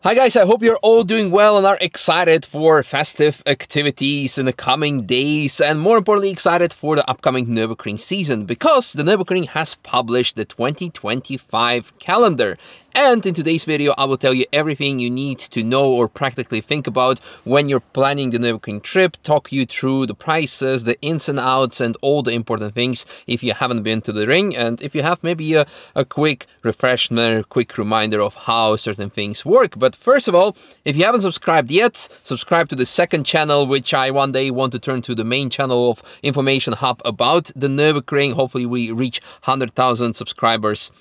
Hi guys, I hope you're all doing well and are excited for festive activities in the coming days, and more importantly excited for the upcoming Nürburgring season, because the Nürburgring has published the 2025 calendar. And in today's video, I will tell you everything you need to know or practically think about when you're planning the Nürburgring trip, talk you through the prices, the ins and outs, and all the important things if you haven't been to the ring, and if you have maybe a quick refresher, quick reminder of how certain things work. But first of all, if you haven't subscribed yet, subscribe to the second channel, which I one day want to turn to the main channel of information hub about the Nürburgring. Hopefully we reach 100,000 subscribers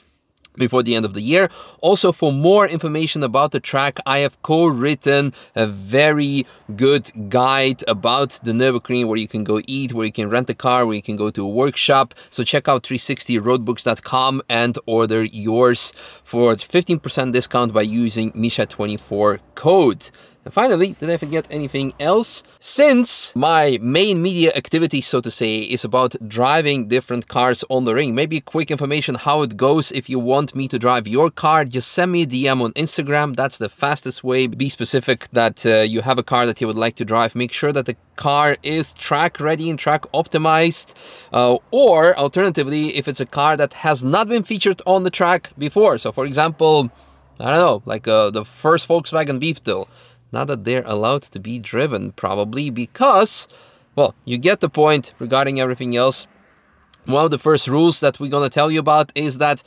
before the end of the year. Also, for more information about the track, I have co-written a very good guide about the Nürburgring, where you can go eat, where you can rent a car, where you can go to a workshop. So check out 360roadbooks.com and order yours for 15% discount by using Misha24 code. And finally, did I forget anything else? Since my main media activity, so to say, is about driving different cars on the ring, maybe quick information how it goes. If you want me to drive your car, just send me a DM on Instagram. That's the fastest way. Be specific that you have a car that you would like to drive. Make sure that the car is track ready and track optimized. Or alternatively, if it's a car that has not been featured on the track before. So for example, I don't know, like the first Volkswagen Beetle. Not that they're allowed to be driven, probably, because, well, you get the point regarding everything else. One of the first rules that we're going to tell you about is that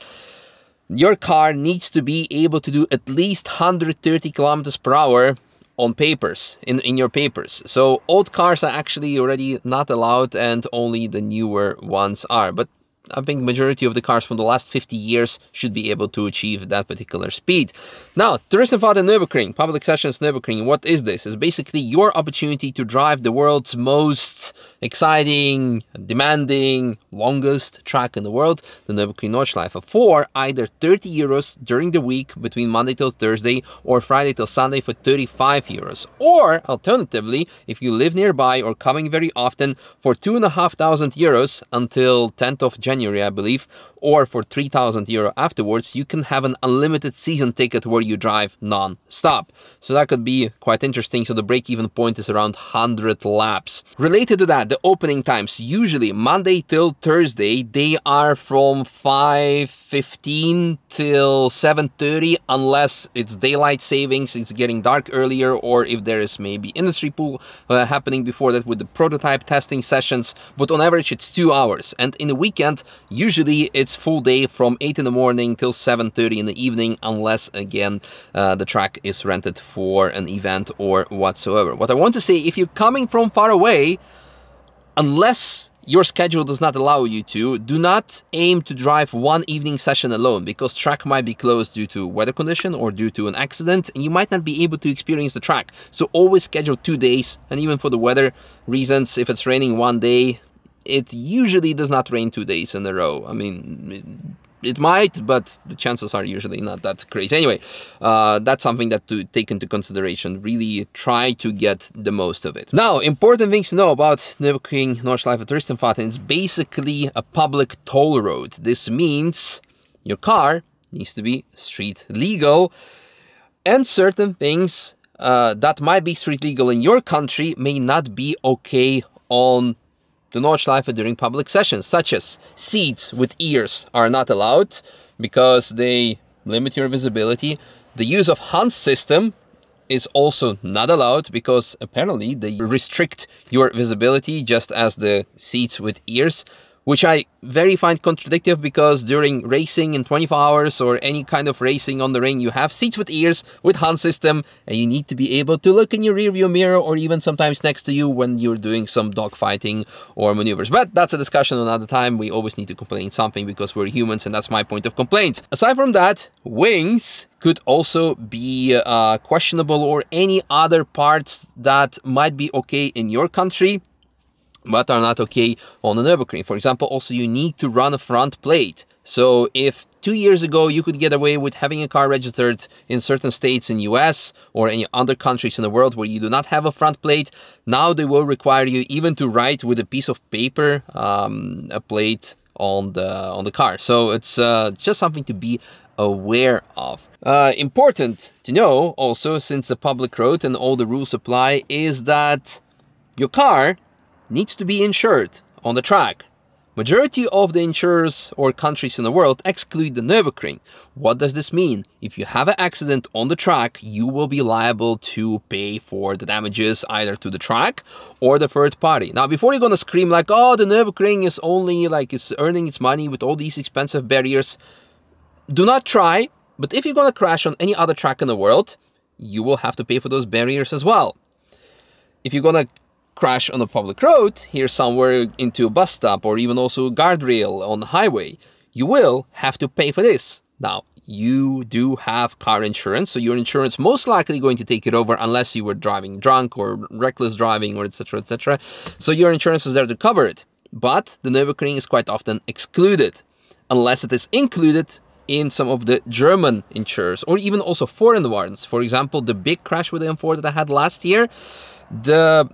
your car needs to be able to do at least 130 kilometers per hour on papers, in your papers. So old cars are actually already not allowed, and only the newer ones are. But I think majority of the cars from the last 50 years should be able to achieve that particular speed. Now, Touristenfahrten Nürburgring, Public Sessions Nürburgring, what is this? It's basically your opportunity to drive the world's most exciting, demanding, longest track in the world, the Nürburgring Nordschleife, for either 30 euros during the week between Monday till Thursday, or Friday till Sunday for 35 euros. Or alternatively, if you live nearby or coming very often, for 2,500 euros until 10th of January, I believe, or for 3,000 euro afterwards, you can have an unlimited season ticket where you drive non-stop. So that could be quite interesting. So the break-even point is around 100 laps. Related to that, the opening times, usually Monday till Thursday, they are from 5:15 till 7:30, unless it's daylight savings, it's getting dark earlier, or if there is maybe industry pool happening before that with the prototype testing sessions. But on average, it's 2 hours. And in the weekend, usually it's full day from 8 in the morning till 7:30 in the evening, unless again the track is rented for an event or whatsoever. What I want to say, if you're coming from far away, unless your schedule does not allow you to, do not aim to drive one evening session alone, because track might be closed due to weather condition or due to an accident, and you might not be able to experience the track. So always schedule 2 days, and even for the weather reasons, if it's raining one day, it usually does not rain 2 days in a row. I mean, it might, but the chances are usually not that crazy. Anyway, that's something that to take into consideration. Really try to get the most of it. Now, important things to know about Nürburgring Nordschleife Touristenfahrten. It's basically a public toll road. This means your car needs to be street legal, and certain things that might be street legal in your country may not be okay on the Nordschleife during public sessions, such as seats with ears are not allowed because they limit your visibility. The use of Hans system is also not allowed because apparently they restrict your visibility, just as the seats with ears, which I very find contradictory, because during racing in 24 hours or any kind of racing on the ring, you have seats with ears with Hans system, and you need to be able to look in your rearview mirror, or even sometimes next to you when you're doing some dogfighting or maneuvers. But that's a discussion another time. We always need to complain something because we're humans, and that's my point of complaint. Aside from that, wings could also be questionable, or any other parts that might be okay in your country but are not okay on the Nürburgring. For example, also you need to run a front plate. So if 2 years ago you could get away with having a car registered in certain states in US or any other countries in the world where you do not have a front plate, now they will require you even to write with a piece of paper a plate on the car. So it's just something to be aware of. Important to know also, since the public road and all the rules apply, is that your car needs to be insured on the track. Majority of the insurers or countries in the world exclude the Nürburgring. What does this mean? If you have an accident on the track, you will be liable to pay for the damages either to the track or the third party. Now, before you're gonna scream like, oh, the Nürburgring is only like it's earning its money with all these expensive barriers, do not try. But if you're gonna crash on any other track in the world, you will have to pay for those barriers as well. If you're gonna crash on a public road, here somewhere into a bus stop or even also a guardrail on the highway, you will have to pay for this. Now, you do have car insurance, so your insurance most likely going to take it over unless you were driving drunk or reckless driving or etc, etc. So your insurance is there to cover it. But the Nürburgring is quite often excluded, unless it is included in some of the German insurers or even also foreign ones. For example, the big crash with the M4 that I had last year, the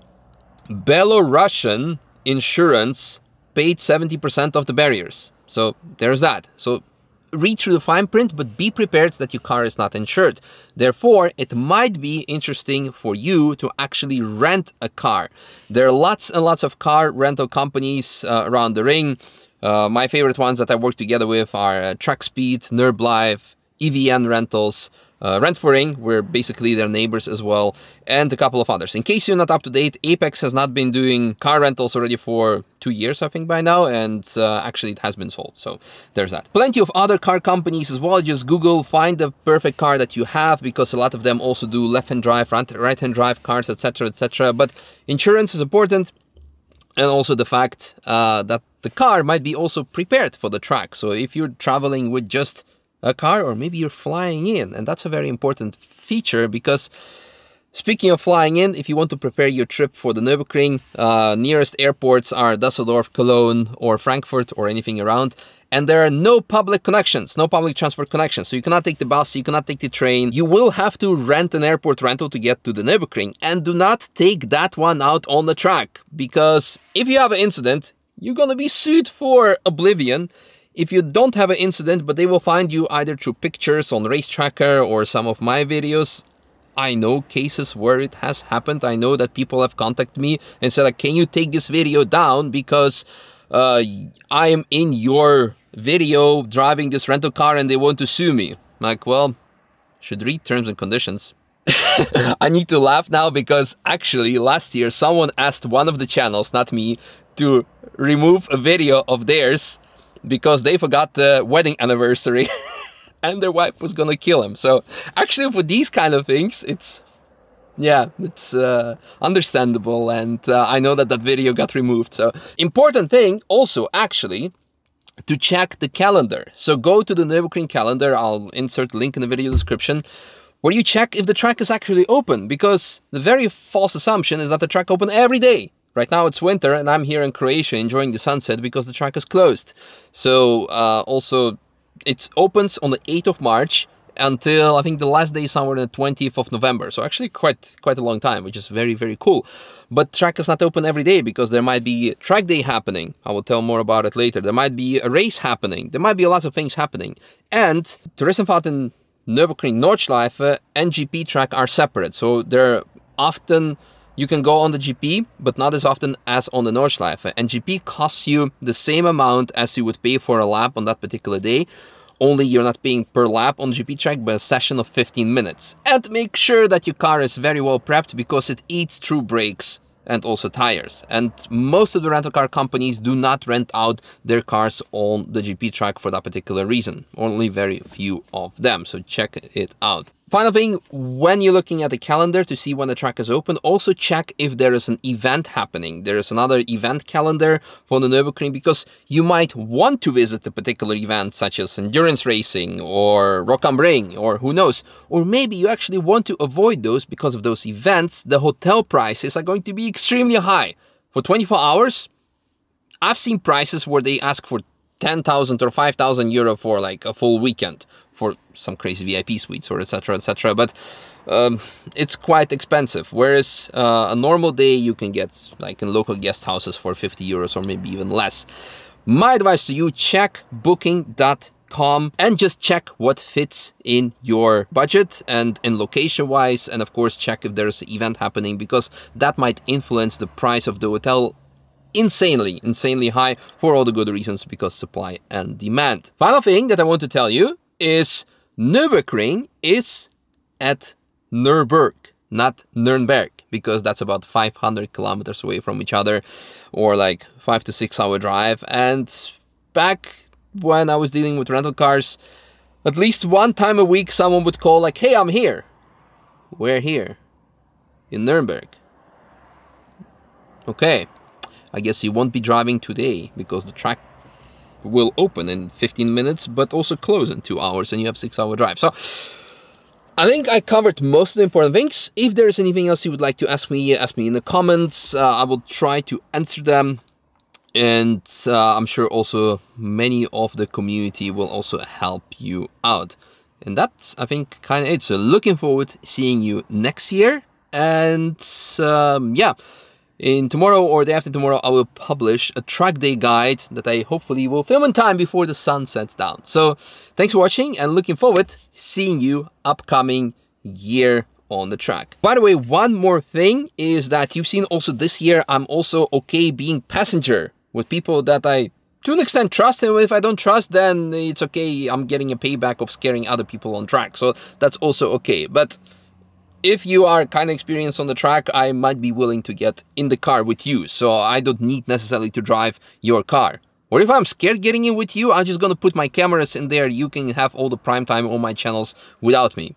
Belarusian insurance paid 70% of the barriers. So there's that. So read through the fine print, but be prepared that your car is not insured. Therefore, it might be interesting for you to actually rent a car. There are lots and lots of car rental companies around the ring. My favorite ones that I work together with are TrackSpeed, NURBERGring, EVN Rentals, Rent4Ring, we're basically their neighbors as well, and a couple of others. In case you're not up to date, Apex has not been doing car rentals already for 2 years, I think, by now, and actually it has been sold, so there's that. Plenty of other car companies as well. Just Google, find the perfect car that you have, because a lot of them also do left-hand drive, right-hand drive cars, etc, etc. But insurance is important, and also the fact that the car might be also prepared for the track. So if you're traveling with just a car, or maybe you're flying in, and that's a very important feature, because speaking of flying in, if you want to prepare your trip for the Nürburgring, nearest airports are Düsseldorf, Cologne, or Frankfurt, or anything around, and there are no public connections, no public transport connections. So you cannot take the bus, you cannot take the train. You will have to rent an airport rental to get to the Nürburgring, and do not take that one out on the track, because if you have an incident, you're gonna be sued for oblivion. If you don't have an incident, but they will find you either through pictures on Race Tracker or some of my videos. I know cases where it has happened. I know that people have contacted me and said, like, can you take this video down because I am in your video driving this rental car and they want to sue me. Like, well, should read terms and conditions. I need to laugh now because actually last year someone asked one of the channels, not me, to remove a video of theirs because they forgot the wedding anniversary and their wife was gonna kill him. So actually for these kind of things, it's understandable, and I know that that video got removed. So important thing also actually to check the calendar. So go to the Nürburgring calendar, I'll insert a link in the video description, where you check if the track is actually open, because the very false assumption is that the track open every day. Right now it's winter and I'm here in Croatia enjoying the sunset because the track is closed. So also it opens on the 8th of March until I think the last day is somewhere on the 20th of November. So actually quite a long time, which is very, very cool. But track is not open every day because there might be track day happening. I will tell more about it later. There might be a race happening. There might be a lot of things happening. And Touristenfahrten, Nürburgring, Nordschleife and GP track are separate. So they're often... You can go on the GP, but not as often as on the Nordschleife. And GP costs you the same amount as you would pay for a lap on that particular day. Only you're not paying per lap on GP track, but a session of 15 minutes. And make sure that your car is very well prepped because it eats through brakes and also tires. And most of the rental car companies do not rent out their cars on the GP track for that particular reason. Only very few of them, so check it out. Final thing, when you're looking at the calendar to see when the track is open, also check if there is an event happening. There is another event calendar for the Nürburgring because you might want to visit a particular event such as endurance racing or Rock am Ring or who knows. Or maybe you actually want to avoid those because of those events. The hotel prices are going to be extremely high. For 24 hours, I've seen prices where they ask for 10,000 or 5,000 euro for like a full weekend, for some crazy VIP suites or etc, etc. But it's quite expensive. Whereas a normal day you can get like in local guest houses for 50 euros or maybe even less. My advice to you, check booking.com. nurburgring.com and just check what fits in your budget and in location wise, and of course check if there's an event happening, because that might influence the price of the hotel insanely high for all the good reasons, because supply and demand. Final thing that I want to tell you is Nürburgring is at Nürburg, not Nürnberg, because that's about 500 kilometers away from each other, or like 5 to 6 hour drive. And back when I was dealing with rental cars, at least one time a week someone would call like, hey, I'm here. We're here in Nürnberg. Okay, I guess you won't be driving today because the track will open in 15 minutes, but also close in 2 hours, and you have 6 hour drive. So I think I covered most of the important things. If there's anything else you would like to ask me in the comments. I will try to answer them. And I'm sure also many of the community will also help you out. And that's, I think, kind of it. So looking forward to seeing you next year. And yeah, in tomorrow or the day after tomorrow, I will publish a track day guide that I hopefully will film in time before the sun sets down. So thanks for watching, and looking forward to seeing you upcoming year on the track. By the way, one more thing is that you've seen also this year, I'm also okay being passenger with people that I to an extent trust, and if I don't trust, then it's okay. I'm getting a payback of scaring other people on track. So that's also okay. But if you are kind of experienced on the track, I might be willing to get in the car with you. So I don't need necessarily to drive your car. Or if I'm scared getting in with you, I'm just going to put my cameras in there. You can have all the prime time on my channels without me.